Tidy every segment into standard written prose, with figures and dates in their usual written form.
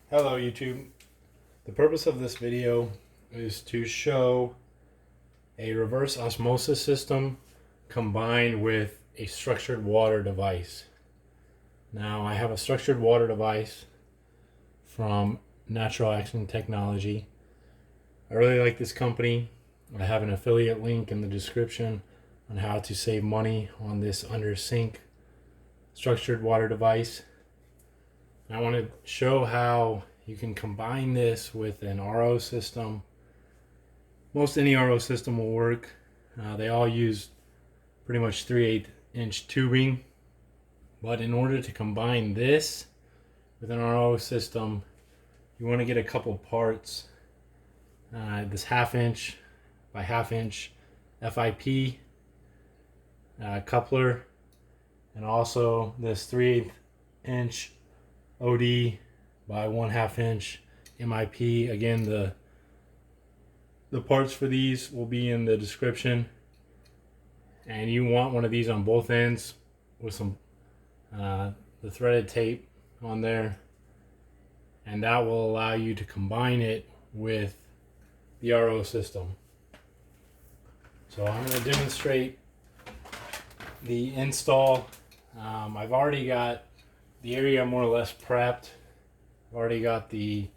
Hello YouTube. The purpose of this video is to show a reverse osmosis system combined with a structured water device. Now I have a structured water device from Natural Action Technology. I really like this company. I have an affiliate link in the description on how to save money on this under sink structured water device. I want to show how you can combine this with an RO system. Most any RO system will work. They all use pretty much 3/8 inch tubing. But in order to combine this with an RO system, you want to get a couple parts. This 1/2 inch by 1/2 inch FIP coupler, and also this 3/8 inch OD by 1/2 inch MIP. Again, the parts for these will be in the description, and you want one of these on both ends with some the threaded tape on there, and that will allow you to combine it with the RO system. So I'm going to demonstrate the install. I've already got the area more or less prepped. I've already got the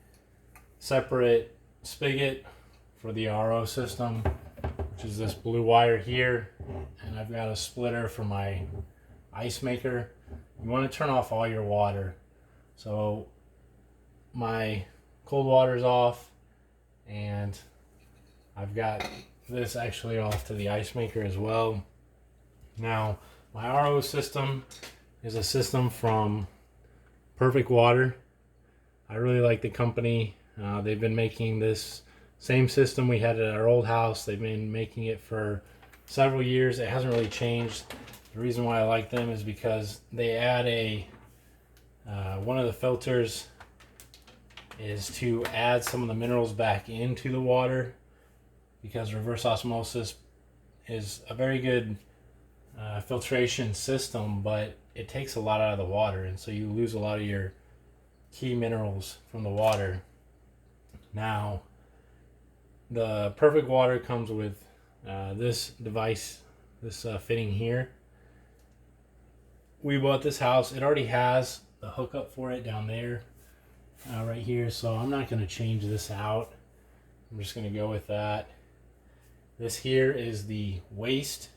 separate spigot for the RO system, which is this blue wire here, and I've got a splitter for my ice maker. You want to turn off all your water. So my cold water's off, and I've got this actually off to the ice maker as well. Now my RO system is a system from Perfect Water. I really like the company. They've been making this same system we had at our old house. They've been making it for several years. It hasn't really changed. The reason why I like them is because they add a one of the filters is to add some of the minerals back into the water, because reverse osmosis is a very good filtration system, but it takes a lot out of the water, and so you lose a lot of your key minerals from the water. Now the Perfect Water comes with this device, this fitting here. We bought this house, it already has the hookup for it down there right here, so I'm not going to change this out. I'm just going to go with that. This here is the waste.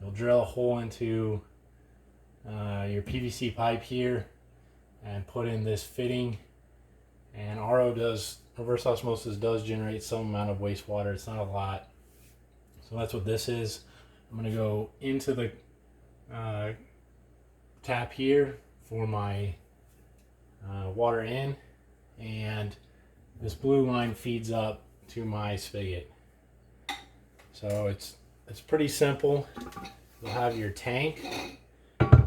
You'll drill a hole into your PVC pipe here and put in this fitting, and reverse osmosis does generate some amount of wastewater. It's not a lot, so that's what this is. I'm going to go into the tap here for my water in, and this blue line feeds up to my spigot. So it's pretty simple. You'll have your tank,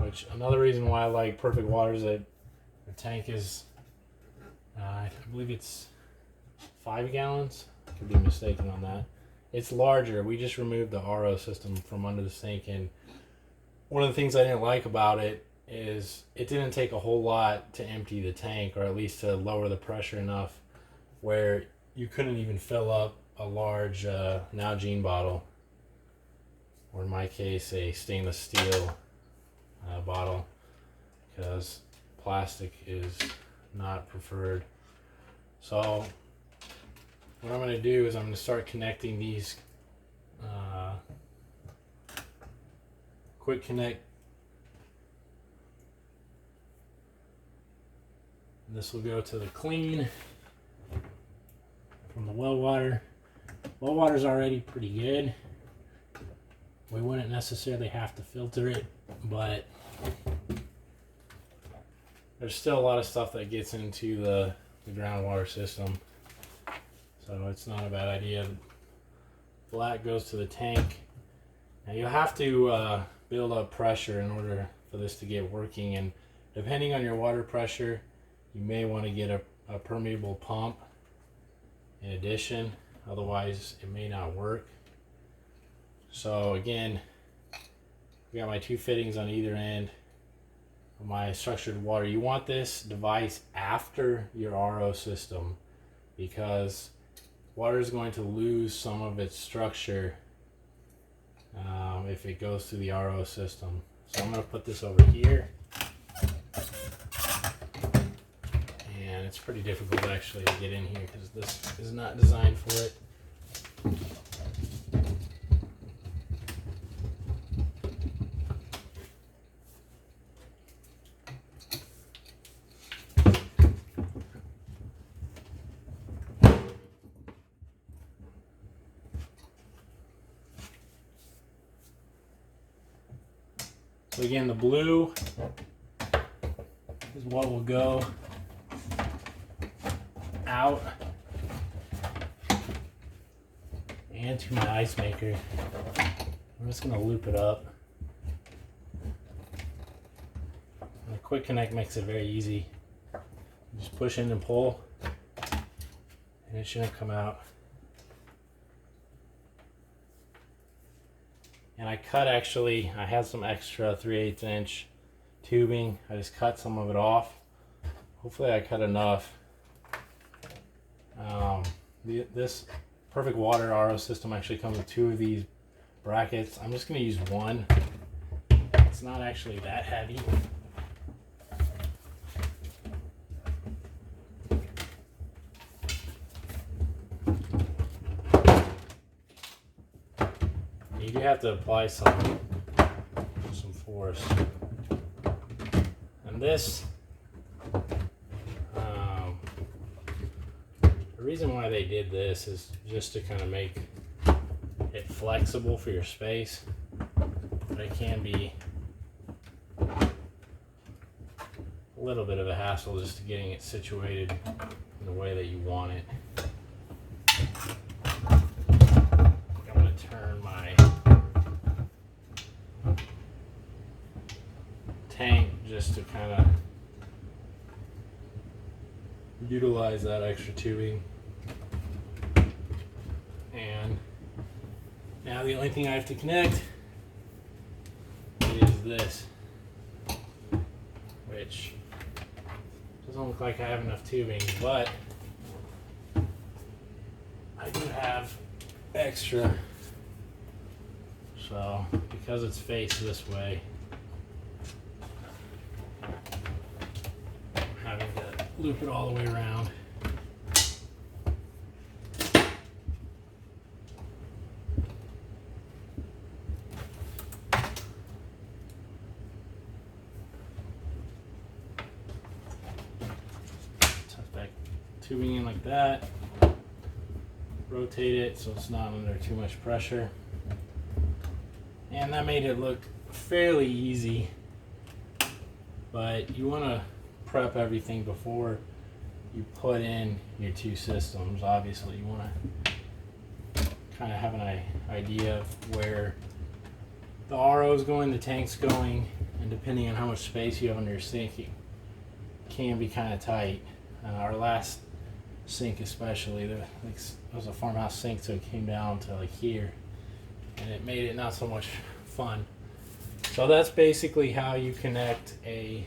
which another reason why I like Perfect Water is that the tank is, I believe it's 5 gallons. I could be mistaken on that. It's larger. We just removed the RO system from under the sink, and one of the things I didn't like about it is it didn't take a whole lot to empty the tank, or at least to lower the pressure enough where you couldn't even fill up a large Nalgene bottle, or in my case a stainless steel bottle, because plastic is not preferred. So what I'm going to do is I'm going to start connecting these quick connect. This will go to the clean from the well water. Well water's already pretty good. We wouldn't necessarily have to filter it, but there's still a lot of stuff that gets into the groundwater system, so it's not a bad idea. Black goes to the tank. Now you'll have to build up pressure in order for this to get working, and depending on your water pressure, you may want to get a permeable pump in addition, otherwise it may not work. So again, we got my 2 fittings on either end. of my structured water. You want this device after your RO system because water is going to lose some of its structure if it goes through the RO system. So I'm going to put this over here. And it's pretty difficult actually to get in here because this is not designed for it. So again, the blue is what will go out and to my ice maker. I'm just going to loop it up. And the quick connect makes it very easy. You just push in and pull, and it shouldn't come out. And I cut, actually, I had some extra 3/8 inch tubing. I just cut some of it off. Hopefully I cut enough. This Perfect Water RO system actually comes with 2 of these brackets. I'm just going to use one. It's not actually that heavy. You do have to apply some force. And this, the reason why they did this is just to kind of make it flexible for your space, but it can be a little bit of a hassle just to getting it situated in the way that you want it. I'm going to turn my tank just to kind of utilize that extra tubing. And now the only thing I have to connect is this, which doesn't look like I have enough tubing, but I do have extra. So because it's faced this way, I'm having to loop it all the way around. Tuck back tubing in like that. Rotate it so it's not under too much pressure. And that made it look fairly easy, but you want to prep everything before you put in your 2 systems. Obviously, you want to kind of have an idea of where the RO is going, the tank's going, and depending on how much space you have under your sink, it can be kind of tight. Our last sink especially, it was a farmhouse sink, so it came down to like here, and it made it not so much fun. So that's basically how you connect a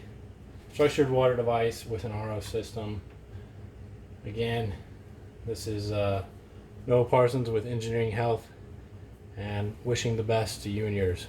structured water device with an RO system. Again, this is Noah Parsons with Engineering Health, and wishing the best to you and yours.